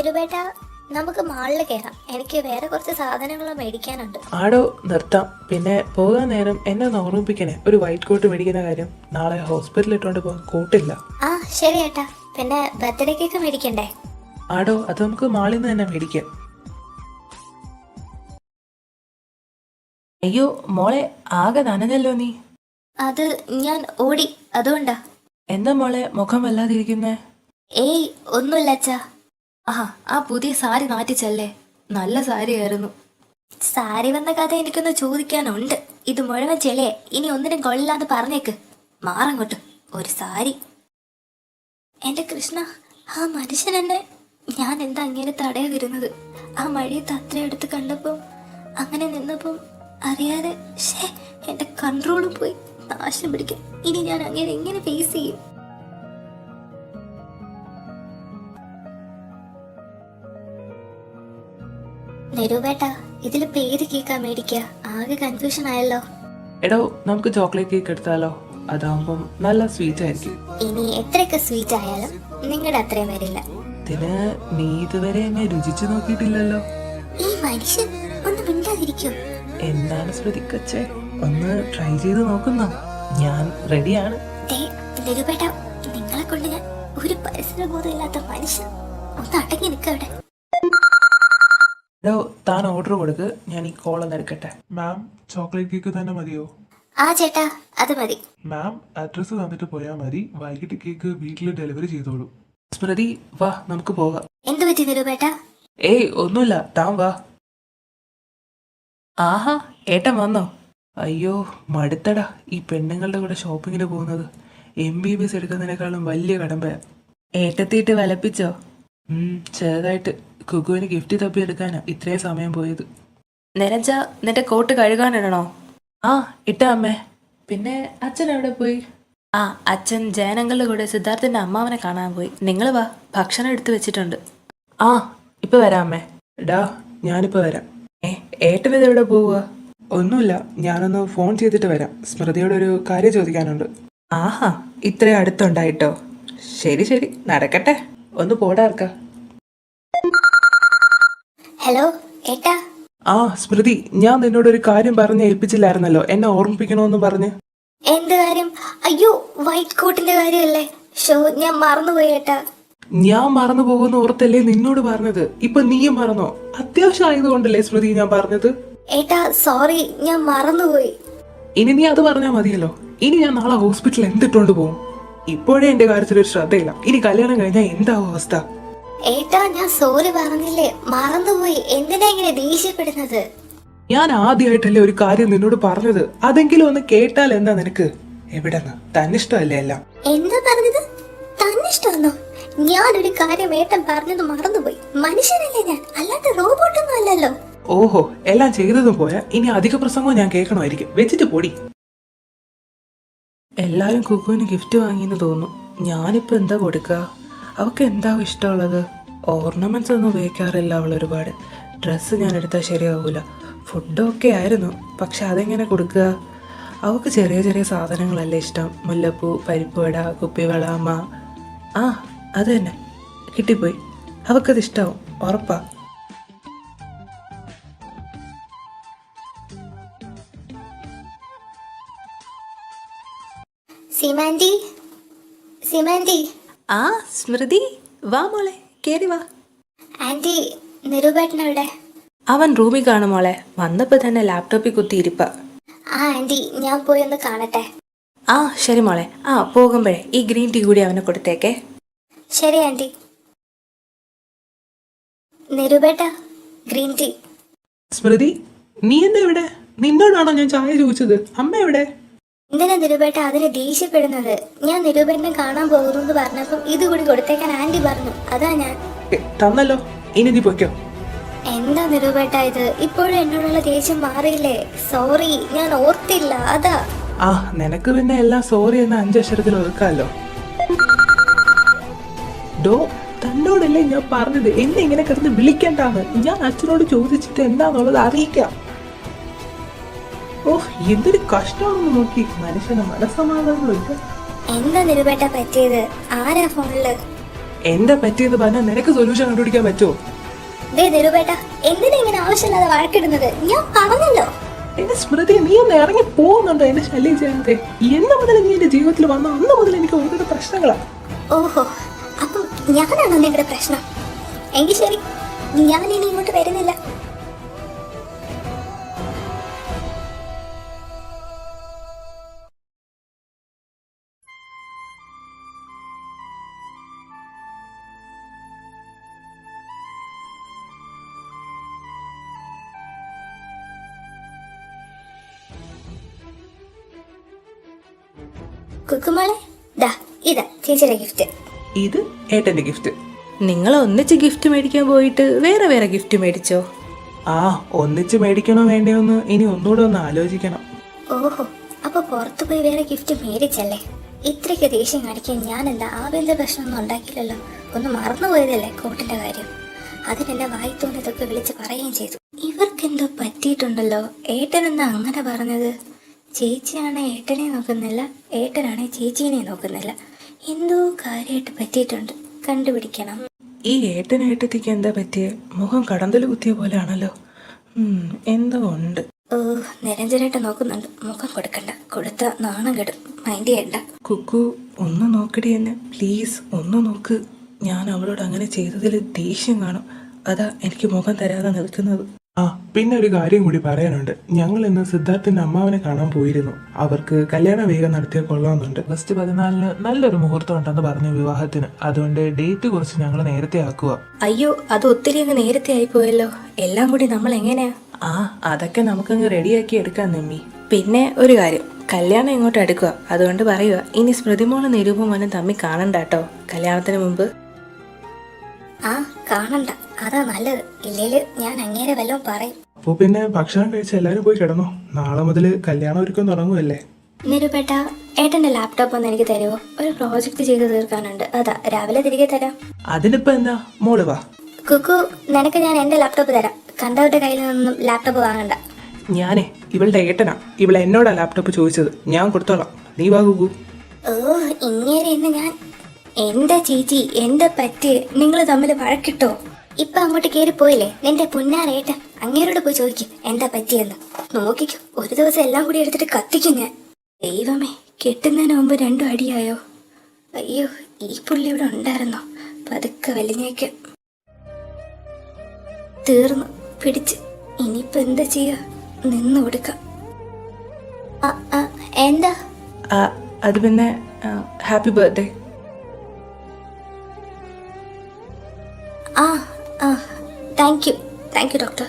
ഇരുപേട്ട, നമുക്ക് മാളിൽ കയറാം. എനിക്ക് വേറെ കുറച്ച് സാധനങ്ങൾ മേടിക്കാനുണ്ട്. ആടോ, നിർത്താം. പിന്നെ പോകാൻ നേരം എന്നെ ഒന്ന് ഓർമ്മിപ്പിക്കണേ, ഒരു വൈറ്റ് കോട്ട് മേടിക്കുന്ന കാര്യം. നാളെ ഹോസ്പിറ്റലിൽ ഇട്ടുകൊണ്ട് പോകാൻ കോട്ടില്ല. ആ ശരി ഏട്ടാ. പിന്നെ ബർത്ത്ഡേ കേക്ക് മേടിക്കണ്ടേ? ആടോ, അത് നമുക്ക് മാളിൽ നിന്ന് തന്നെ മേടിക്കാം. അയ്യോ മോളെ, ആകെ നനഞ്ഞല്ലോ നീ. അത് ഞാൻ ഓടി, അതുകൊണ്ടാ. എന്താ മോളെ മുഖം വല്ലാതിരിക്കുന്നേ? ഏയ് ഒന്നുമില്ല അച്ഛാ. ആ പുതിയ സാരി നാറ്റിച്ചല്ലേ? നല്ല സാരി ആയിരുന്നു. സാരി വന്ന കഥ എനിക്കൊന്ന് ചോദിക്കാനുണ്ട്. ഇത് മുഴുവൻ ചെളിയെ, ഇനി ഒന്നിനും കൊള്ളില്ലാന്ന് പറഞ്ഞേക്ക്. മാറങ്ങോട്ട്. ഒരു സാരി. എന്റെ കൃഷ്ണ, ആ മനുഷ്യൻ എന്നെ, ഞാൻ എന്താ അങ്ങനെ തടയാതിരുന്നത്? ആ മഴയത്ത് അത്ര അടുത്ത് കണ്ടപ്പം, അങ്ങനെ നിന്നപ്പം അറിയാതെ എന്റെ കൺട്രോളും പോയി. നാശം പിടിക്കാൻ. ഇനി ഞാൻ അങ്ങനെ എങ്ങനെ ഫേസ് ചെയ്യും? നെരുവേട്ട, ഇതില് പേര് കേക്കാ മേടിക്ക. ആകെ കൺഫ്യൂഷൻ ആയല്ലോ. എടോ, നമുക്ക് ചോക്ലേറ്റ് കേക്ക് എടുത്താലോ? അതാവുമ്പം നല്ല സ്വീറ്റ് ആയിരിക്കും. ഇനി എത്രയൊക്കെ സ്വീറ്റ് ആയാലും നിങ്ങളുടെ അത്രയും വരില്ല. ഇതിന് നീ ഇതുവരെ എന്നെ രുചിച്ചു നോക്കിയിട്ടില്ലല്ലോ. ഈ മനുഷ്യൻ ഒന്ന് മിണ്ടാതിരിക്കും. എന്താണ് ശ്രദ്ധിക്കച്ചേ? ഒന്ന് ട്രൈ ചെയ്ത് നോക്കുന്നോ? ഞാൻ റെഡിയാണ്. നെരുവേട്ട, നിങ്ങളെ കൊണ്ട് ഞാൻ ഒരു പരിസരബോധം ഇല്ലാത്ത മനുഷ്യൻ. ഒന്ന് അടങ്ങി നിൽക്കവിടെ. എടോ, താൻ ഓർഡർ കൊടുക്ക്, ഞാൻ ഈ കോൾ ഒന്ന് എടുക്കട്ടെ. മാം, ചോക്ലേറ്റ് കേക്ക് തന്നെ മതിയോ? ആ ചേട്ടാ, അത് മതി. മാം, അഡ്രസ്സ് തന്നിട്ട് പോയാൽ മതി. വൈകിട്ട് കേക്ക് വീട്ടിൽ ഡെലിവറി ചെയ്തോളൂ. സ്മൃതി, വാ നമുക്ക് പോകാം. എന്തു പറ്റി നെരുവേട്ട? ഏയ് ഒന്നുമില്ല, താൻ വാ. ആഹാ, ഏട്ടൻ വന്നോ? അയ്യോ, മടുത്തടാ ഈ പെണ്ണുങ്ങളുടെ കൂടെ ഷോപ്പിങ്ങിന് പോകുന്നത്. MBBS എടുക്കുന്നതിനേക്കാളും വലിയ കടമ്പയാ. ഏട്ടത്തിയിട്ട് വലപ്പിച്ചോ? ചെറുതായിട്ട്. കുക്കുവിന് ഗിഫ്റ്റ് തപ്പിയെടുക്കാനാ ഇത്രയും സമയം പോയത്. നിരഞ്ജ, നിന്റെ കോട്ട് കഴുകാനിടണോ? ആ, ഇട്ട അമ്മേ. പിന്നെ അച്ഛൻ എവിടെ പോയി? അച്ഛൻ ജയനങ്ങളുടെ കൂടെ സിദ്ധാർത്ഥന്റെ അമ്മാവനെ കാണാൻ പോയി. നിങ്ങൾ വാ, ഭക്ഷണം എടുത്തു വെച്ചിട്ടുണ്ട്. ആ, ഇപ്പൊ വരാം അമ്മേ. ഡാ, ഞാനിപ്പോ വരാം. ഏട്ടനിത് എവിടെ പോവുക? ഒന്നുമില്ല, ഞാനൊന്ന് ഫോൺ ചെയ്തിട്ട് വരാം. സ്മൃതിയോട് ഒരു കാര്യം ചോദിക്കാനുണ്ട്. ആഹാ, ഇത്രയും അടുത്തുണ്ടായിട്ടോ? ശരി ശരി, നടക്കട്ടെ. ഒന്ന് പോടാർക്ക. ഹലോ ഏട്ടാ. ആ സ്മൃതി, ഞാൻ നിന്നോട് ഒരു കാര്യം പറഞ്ഞ് ഏൽപ്പിച്ചില്ലായിരുന്നല്ലോ, എന്നെ ഓർമ്മിപ്പിക്കണോന്ന് പറഞ്ഞ്. എന്ത് കാര്യം? അയ്യോ, വൈറ്റ് കോട്ടിന്റെ കാര്യമല്ലേ? ഞാൻ മറന്നുപോയി ഏട്ടാ. ഞാൻ മറന്നു പോകുന്ന ഓർത്തല്ലേ നിന്നോട് പറഞ്ഞത്. ഇപ്പൊ നീയും മറന്നോ? അത്യാവശ്യം ആയതുകൊണ്ടല്ലേ സ്മൃതി ഞാൻ പറഞ്ഞത്. ഏട്ടാ സോറി, ഞാൻ മറന്നുപോയി. ഇനി നീ അത് പറഞ്ഞാൽ മതിയല്ലോ. ഇനി ഞാൻ നാളെ ഹോസ്പിറ്റലിൽ എന്തിട്ടോണ്ട് പോകും? ഇപ്പോഴേ എന്റെ കാര്യത്തിൽ ഒരു ശ്രദ്ധയില്ല. ഇനി കല്യാണം കഴിഞ്ഞാൽ എന്താവും അവസ്ഥ? ഏട്ടാ, ഞാൻ സോറി പറഞ്ഞില്ലേ, മറന്നുപോയി. എന്തിനാ ഇങ്ങനെ ദേഷ്യപ്പെടുന്നത്? ഞാൻ ആദ്യമായിട്ടല്ലേ ഒരു കാര്യം നിന്നോട് പറഞ്ഞത്. അതെങ്കിലും ഒന്ന് കേട്ടാൽ എന്താ നിനക്ക്? എവിടെന്ന് തന്നിഷ്ടമല്ലേ എല്ലാം? എന്താ പറഞ്ഞത്? തന്നിഷ്ടമെന്നോ? ഞാനൊരു കാര്യം ഏട്ടൻ പറഞ്ഞത് മറന്നുപോയി. മനുഷ്യനല്ലേ ഞാൻ, അല്ലാണ്ട് റോബോട്ടൊന്നും അല്ലല്ലോ. ഓഹോ, എല്ലാം ചെയ്തതും പോയാ ഇനി അധിക പ്രസംഗവും ഞാൻ കേൾക്കണമായിരിക്കും. വെച്ചിട്ട് പൊടി. എല്ലാരും കുക്കുവിന് ഗിഫ്റ്റ് വാങ്ങിയെന്ന് തോന്നുന്നു. ഞാനിപ്പോ എന്താ കൊടുക്കുക? അവൾക്ക് എന്താവും ഇഷ്ടമുള്ളത്? ഓർണമെന്റ്സ് ഒന്നും ഉപയോഗിക്കാറില്ല അവൾ ഒരുപാട്. ഡ്രസ്സ് ഞാൻ എടുത്താൽ ശരിയാവൂല. ഫുഡൊക്കെ ആയിരുന്നു, പക്ഷെ അതെങ്ങനെ കൊടുക്കുക? അവൾക്ക് ചെറിയ ചെറിയ സാധനങ്ങളല്ലേ ഇഷ്ടം. മുല്ലപ്പൂ, പരിപ്പുവട, കുപ്പിവള, അമ്മ. ആ, അത് തന്നെ, കിട്ടിപ്പോയി. അവൾക്കത് ഇഷ്ടാവും, ഉറപ്പാ. സിമാൻഡി, സിമാൻഡി. ആ സ്മൃതി, വാ മോളെ, കേറി വാ. ആന്റി, നിരൂപേട്ടനെവിടെ? അവൻ റൂമിൽ കാണും മോളെ. വന്നപ്പോ തന്നെ ലാപ്ടോപ്പിൽ കുത്തിയിരിപ്പ. ആ ആന്റി, ഞാൻ പോയി ഒന്ന് കാണട്ടെ. ആ ശരി മോളെ. പോകുമ്പോഴേ ഈ ഗ്രീൻ ടീ കൂടി അവന് കൊടുത്തേക്കേ. ശരി ആന്റി. നിരൂപേട്ട, ഗ്രീൻ ടീ. സ്മൃതി, നീ എന്താ ഇവിടെ? നിന്നോടാണോ ഞാൻ ചായ ചോദിച്ചത്? അമ്മ എവിടെ? എന്തിനാ നിരൂപേട്ട അതിന് ദേഷ്യപ്പെടുന്നത്? ഞാൻ നിരൂപേട്ടനെ കാണാൻ പോകുന്നു എന്ന് പറഞ്ഞപ്പം ഇത് കൂടി കൊടുത്തേക്കാൻ ആന്റി പറഞ്ഞു, അതാ ഞാൻ. തന്നല്ലോ, ഇനി നീ പൊയ്ക്കോ. എന്താ നിരൂപേട്ട ഇത്? ഇപ്പോഴും എന്നോടുള്ള ദേഷ്യം മാറിയില്ലേ? സോറി, ഞാൻ ഓർത്തില്ല, അതാ. ആ, നിനക്ക് പിന്നെ എല്ലാം സോറി എന്ന 5 അക്ഷരത്തിൽ ഒതുക്കാമല്ലോ. ഡോ, തന്നോടല്ലേ ഞാൻ പറഞ്ഞത് എന്നെ ഇങ്ങനെ കിടന്ന് വിളിക്കണ്ടാന്ന്. ഞാൻ അച്ഛനോട് ചോദിച്ചിട്ട് എന്താന്നുള്ളത് അറിയിക്കാം. ഓ, എന്തൊരു കഷ്ടമാണെന്ന് നോക്കി. മനുഷ്യന് മനസ്സമാധാനമില്ല. എന്താ നിരൂപേട്ട പറ്റിയത്? ആരാ ഫോണില്? എന്താ പറ്റിയെന്ന് പറഞ്ഞാൽ നിനക്ക് സൊല്യൂഷൻ കണ്ടുപിടിക്കാൻ പറ്റുമോ? ദേ നിരൂപേട്ട, എന്തിനാ ഇങ്ങനെ ആവശ്യമില്ലാതെ വഴക്കിടുന്നത്? ഞാൻ പറഞ്ഞല്ലോ. എന്റെ സ്മൃതി, നീ ഒന്ന് ഇറങ്ങി പോകുന്നുണ്ടോ എന്നെ ശല്യം ചെയ്യാതെ? എന്ന് മുതൽ നീ എന്റെ ജീവിതത്തിൽ വന്ന അന്ന് മുതൽ എനിക്ക് ഓരോ പ്രശ്നങ്ങളാണ്. ഓഹോ, അപ്പം ഞാനാണോ നിങ്ങളുടെ പ്രശ്നം? എങ്കിൽ ശരി, ഞാൻ ഇനി ഇങ്ങോട്ട് വരുന്നില്ല. കുക്കുമോളെ, ദാ ഇതാ ചേച്ചിയുടെ ഗിഫ്റ്റ്. ഇത് ഏട്ടന്റെ ഗിഫ്റ്റ്. നിങ്ങൾ ഒന്നിച്ച് ഗിഫ്റ്റ് മേടിക്കാൻ പോയിട്ട് വേറെ വേറെ ഗിഫ്റ്റ് മേടിച്ചോ? ആ, ഒന്നിച്ച് മേടിക്കണോ വേണ്ടയോന്ന് ഇനി ഒന്നുകൂടെ ഒന്ന് ആലോചിക്കണം. ഓഹോ, അപ്പൊ പുറത്തു പോയി വേറെ ഗിഫ്റ്റ് മേടിച്ചല്ലേ? ഇത്രയ്ക്ക് ദേഷ്യം കാണിക്കാൻ ഞാൻ എന്താ ആഭ്യന്തര പ്രശ്നമൊന്നും ഉണ്ടാക്കില്ലല്ലോ. ഒന്ന് മറന്നുപോയതല്ലേ കോട്ടിന്റെ കാര്യം. അതിനെന്നെ വായി തോന്നിയതൊക്കെ വിളിച്ച് പറയുകയും ചെയ്തു. ഇവർക്കെന്തോ പറ്റിയിട്ടുണ്ടല്ലോ. ഏട്ടനെന്നാ അങ്ങനെ പറഞ്ഞത്? ചേച്ചിയാണെ ഏട്ടനെ നോക്കുന്നില്ല, ഏട്ടനാണെ ചേച്ചീനെ നോക്കുന്നില്ല. എന്തോ കാര്യമായിട്ട് പറ്റിയിട്ടുണ്ട്, കണ്ടുപിടിക്കണം. ഈ ഏട്ടനേട്ടത്തിക്ക് എന്താ പറ്റിയ? മുഖം കടന്തൽ കുത്തിയ പോലെയാണല്ലോ. എന്തോ ഉണ്ട്. ഓ, നിരഞ്ജനായിട്ട് നോക്കുന്നുണ്ട്. മുഖം കൊടുക്കണ്ട, കൊടുത്ത നാണം കെടും. മൈൻഡ് ചെയ്യണ്ട. കുക്കു, ഒന്ന് നോക്കടി എന്നെ പ്ലീസ്, ഒന്ന് നോക്ക്. ഞാൻ അവളോട് അങ്ങനെ ചെയ്തതിൽ ദേഷ്യം കാണും. അതാ എനിക്ക് മുഖം തരാതെ നിൽക്കുന്നത്. ആ, പിന്നെ ഒരു കാര്യം കൂടി പറയാനുണ്ട്. ഞങ്ങൾ ഇന്ന് സിദ്ധാർത്ഥിന്റെ അമ്മാവനെ കാണാൻ പോയിരുന്നു. അവർക്ക് കല്യാണം വേഗം നടത്തിയാൽ കൊള്ളാമെന്നുണ്ട്. ഓഗസ്റ്റ് 14 നല്ലൊരു മുഹൂർത്തം ഉണ്ടെന്ന് പറഞ്ഞു വിവാഹത്തിന്. അതുകൊണ്ട് ഡേറ്റ് കുറച്ച് ഞങ്ങൾ നേരത്തെ ആക്കുക. അയ്യോ, അത് ഒത്തിരി അങ്ങ് നേരത്തെ ആയിപ്പോയല്ലോ. എല്ലാം കൂടി നമ്മൾ എങ്ങനെയാ? ആ, അതൊക്കെ നമുക്കങ്ങ് റെഡിയാക്കി എടുക്കാം നമ്മി. പിന്നെ ഒരു കാര്യം, കല്യാണം ഇങ്ങോട്ട് അടുക്കുക. അതുകൊണ്ട് പറയുക, ഇനി സ്മൃതിമോളും നിരൂപമോനും തമ്മിൽ കാണണ്ട കേട്ടോ കല്യാണത്തിന് മുമ്പ്. ആ, കാണണ്ട, അതാ നല്ലത്. ഇല്ലേല് ഞാൻ അങ്ങേരെ വല്ലതും പറയും. അപ്പൊ പിന്നെ ഭക്ഷണം കഴിച്ച് എല്ലാരും പോയി കിടന്നോ. നാളെ മുതൽ കല്യാണം ഒരുക്കം തുടങ്ങുമല്ലേ. നിരുപേട്ട, ഏട്ടന്റെ ലാപ്ടോപ്പ് ഒന്ന് എനിക്ക് തരുമോ? ഒരു പ്രോജക്റ്റ് ചെയ്ത് തീർക്കാനുണ്ട്. അതാ രാവിലെ തിരികെ തരാം. അതിനിപ്പോ എന്താ, മോള് വാ. കുക്കു, നിനക്ക് ഞാൻ എന്റെ ലാപ്ടോപ്പ് തരാം. കണ്ടവരുടെ കയ്യിൽ നിന്നും ലാപ്ടോപ്പ് വാങ്ങണ്ട. ഞാനേ ഇവളുടെ ഏട്ടനാ. ഇവളെ എന്നോടാ ലാപ്ടോപ്പ് ചോദിച്ചത്. ഞാൻ കൊടുത്തോളാം, നീ വാ കുക്കു. ഓ, ഇങ്ങേരെ ഇന്ന് ഞാൻ. എന്താ ചേച്ചി, എന്താ പറ്റി? നിങ്ങൾ തമ്മിൽ വഴക്കിട്ടോ? ഇപ്പൊ അങ്ങോട്ട് കയറി പോയില്ലേ നിന്റെ പുന്നാരേട്ടൻ? അങ്ങേരോട് പോയി ചോദിക്കും എന്താ പറ്റിയെന്ന്. നോക്കിക്കോ, ഒരു ദിവസം എല്ലാം കൂടി എടുത്തിട്ട് കത്തിക്കും ഞാൻ. ദൈവമേ, കെട്ടുന്നതിന് മുമ്പ് 2 അടിയായോ? അയ്യോ, ഈ പുള്ളി ഇവിടെ ഉണ്ടായിരുന്നോ? പതുക്കെ വലിഞ്ഞേക്ക്. തീർന്നു, പിടിച്ച്. ഇനിയിപ്പോ എന്താ ചെയ്യാ? നിന്ന് കൊടുക്കാം. എന്താ? അത് പിന്നെ ഹാപ്പി ബർത്ത്ഡേ. ആ, താങ്ക് യു ഡോക്ടർ.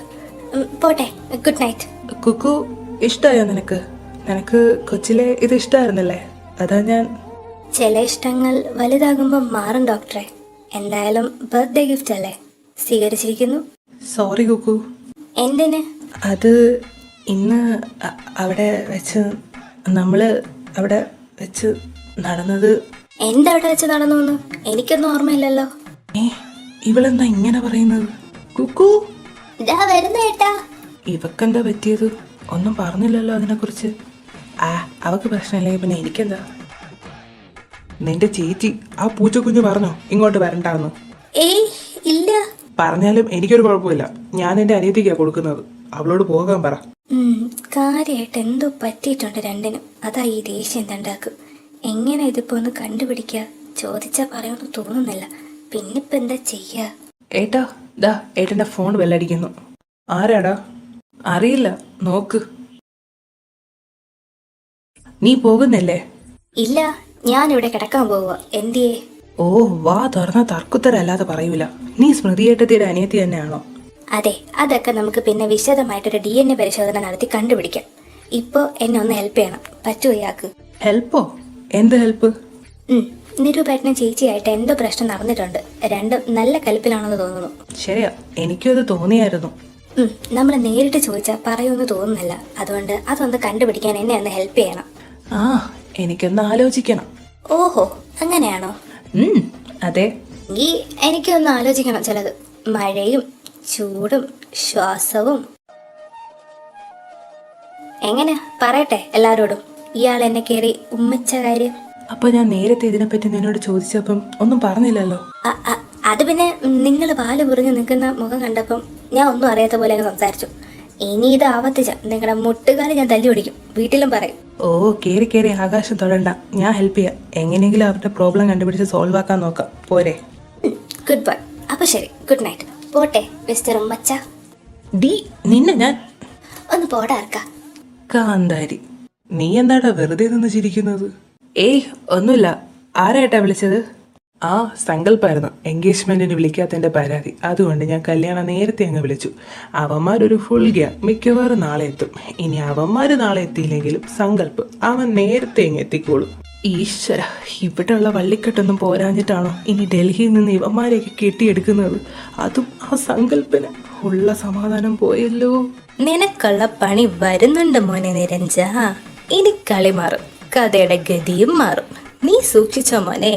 പോട്ടെ, ഗുഡ് നൈറ്റ്. കുക്കു, ഇഷ്ടമായോ നിനക്ക്? നിനക്ക് കൊച്ചിലെ ഇത് ഇഷ്ടമായിരുന്നല്ലേ? അതാ ഞാൻ. ചില ഇഷ്ടങ്ങൾ വലുതാകുമ്പോൾ മാറും ഡോക്ടറെ. എന്തായാലും ബർത്ത്ഡേ ഗിഫ്റ്റ് അല്ലേ, സ്വീകരിച്ചിരിക്കുന്നു. സോറി കുക്കു. എന്തിന്? അത് ഇന്ന് അവിടെ വെച്ച് നമ്മള് അവിടെ വെച്ച് നടന്നത്. എന്താ അവിടെ വെച്ച് നടന്നു? എനിക്കൊന്നും ഓർമ്മയില്ലല്ലോ. ഇവളെന്താ ഇങ്ങനെ പറയുന്നത്? കുക്കു, വരുന്നേട്ടാ. ഇവക്കെന്താ പറ്റിയത്? ഒന്നും പറഞ്ഞില്ലല്ലോ അതിനെക്കുറിച്ച്. അവക്ക് പ്രശ്നമില്ലെങ്കിൽ പിന്നെ എനിക്കെന്താ? നിന്റെ ചേച്ചി ആ പൂച്ചക്കുഞ്ഞ് പറഞ്ഞോ ഇങ്ങോട്ട് വരണ്ടാന്ന്? ഏയ് ഇല്ല. പറഞ്ഞാലും എനിക്കൊരു കുഴപ്പമില്ല. ഞാൻ എന്റെ അനിയത്തിക്കാ കൊടുക്കുന്നത്. അവളോട് പോകാൻ പറ. കാര്യമായിട്ട് എന്തോ പറ്റിയിട്ടുണ്ട് രണ്ടിനും. അതാ ഈ ദേഷ്യം എന്താക്കും. എങ്ങനെ ഇതിപ്പോ ഒന്ന് കണ്ടുപിടിക്കുക? ചോദിച്ചാ പറയുമെന്ന് തോന്നുന്നില്ല. പിന്നിപ്പോ എന്താ ചെയ്യാ? ഏട്ടാ, ദാ ഏട്ടന്റെ ഫോൺ ബെല്ലടിക്കുന്നു. ആരാടാ? അറിയില്ല, നോക്ക്. നീ പോകുന്നില്ലേ? ഇല്ല, ഞാനിവിടെ കിടക്കാൻ പോവുക. എന്തിയേ? ഓ, വാ തുറന്ന തർക്കുത്തരല്ലാതെ പറയൂല. നീ സ്മൃതിയേട്ടത്തിയുടെ അനിയത്തി തന്നെയാണോ? അതെ, അതൊക്കെ നമുക്ക് പിന്നെ വിശദമായിട്ടൊരു DNA പരിശോധന നടത്തി കണ്ടുപിടിക്കാം. ഇപ്പോൾ എന്നെ ഒന്ന് ഹെൽപ്പ് ചെയ്യണം. പറ്റുമോ ഇയാൾക്ക്? ഹെൽപ്പോ? എന്ത് ഹെൽപ്പ്? നിരൂപേട്ടനും ചേച്ചിയായിട്ട് എന്തോ പ്രശ്നം നടന്നിട്ടുണ്ട്. രണ്ടും നല്ല കലിപ്പിലാണെന്ന് തോന്നുന്നു. ശരിയാ, എനിക്കും അത് തോന്നിയായിരുന്നു. നമ്മൾ നേരിട്ട് ചോദിച്ചാൽ പറയുമെന്ന് തോന്നുന്നില്ല. അതുകൊണ്ട് അതൊന്ന് കണ്ടുപിടിക്കാൻ എന്നെ ഒന്ന് ഹെൽപ്പ് ചെയ്യണം. ആ, എനിക്കൊന്ന് ആലോചിക്കണം. ഓഹോ, അങ്ങനെയാണോ? അതെ. ഈ എനിക്കൊന്ന് ആലോചിക്കണം ചിലത്. മഴയും ചൂടും ശ്വാസവും. എങ്ങനെ പറയട്ടെ എല്ലാരോടും? ഇയാൾ എന്നെ കയറി ഉമ്മിച്ച കാര്യം. അപ്പൊ ഞാൻ നേരത്തെ ഇതിനെപ്പറ്റി നിന്നോട് ചോദിച്ചപ്പം ഒന്നും പറഞ്ഞില്ലല്ലോ. അത് പിന്നെ നിങ്ങൾ പാല് പുറിഞ്ഞ് നിൽക്കുന്ന മുഖം കണ്ടപ്പം ഞാൻ ഒന്നും അറിയാത്ത പോലെ അങ്ങ് സംസാരിച്ചു. ഇനി ഇത് ആവർത്തിച്ച നിങ്ങളുടെ മുട്ടുകാലം ഞാൻ തല്ലി ഓടിക്കും, വീട്ടിലും പറയും. ഓ, കേറി കേറി ആകാശം തൊടണ്ട, ഞാൻ ഹെൽപ്പ് ചെയ്യാം. എങ്ങനെയെങ്കിലും അവരുടെ പ്രോബ്ലം കണ്ടുപിടിച്ച് സോൾവ് ആക്കാൻ നോക്കാം. പോരെ? Good bye. അപ്പൊ ശരി, ഗുഡ് നൈറ്റ്. പോട്ടെ മിസ്റ്റർ ഉമ്മച്ച. ഡി, നിന്നെ ഞാൻ... ഒന്ന് പോടാ ആർക്കാ. കാന്താരി, നീ എന്താടാ വെറുതെ നിന്ന് ചിരിക്കുന്നത്? ഏയ്, ഒന്നുമില്ല. ആരായിട്ടാ വിളിച്ചത്? ആ, സങ്കല്പായിരുന്നു. എൻഗേജ്മെന്റിന് വിളിക്കാത്തതിന്റെ പരാതി. അതുകൊണ്ട് ഞാൻ കല്യാണം നേരത്തെ അങ്ങ് വിളിച്ചു. അവന്മാരൊരു ഫുൾ ഗ്യാങ്, മിക്കവാറും നാളെ എത്തും. ഇനി അവന്മാര് നാളെ എത്തിയില്ലെങ്കിലും സങ്കല്പ് അവൻ നേരത്തെ അങ്ങ് എത്തിക്കോളും. ഈശ്വര, ഇവിടെയുള്ള വള്ളിക്കെട്ടൊന്നും പോരാഞ്ഞിട്ടാണോ ഇനി ഡൽഹിയിൽ നിന്ന് ഇവന്മാരെയൊക്കെ കെട്ടിയെടുക്കുന്നത്? അതും ആ സങ്കല്പിന്. ഉള്ള സമാധാനം പോയല്ലോ. നിനക്കുള്ള പണി വരുന്നുണ്ട് മോനെ നിരഞ്ജ. ഇനി കളി മാറും, കഥയുടെ ഗതിയും മാറും. നീ സൂക്ഷിച്ചോ മോനെ.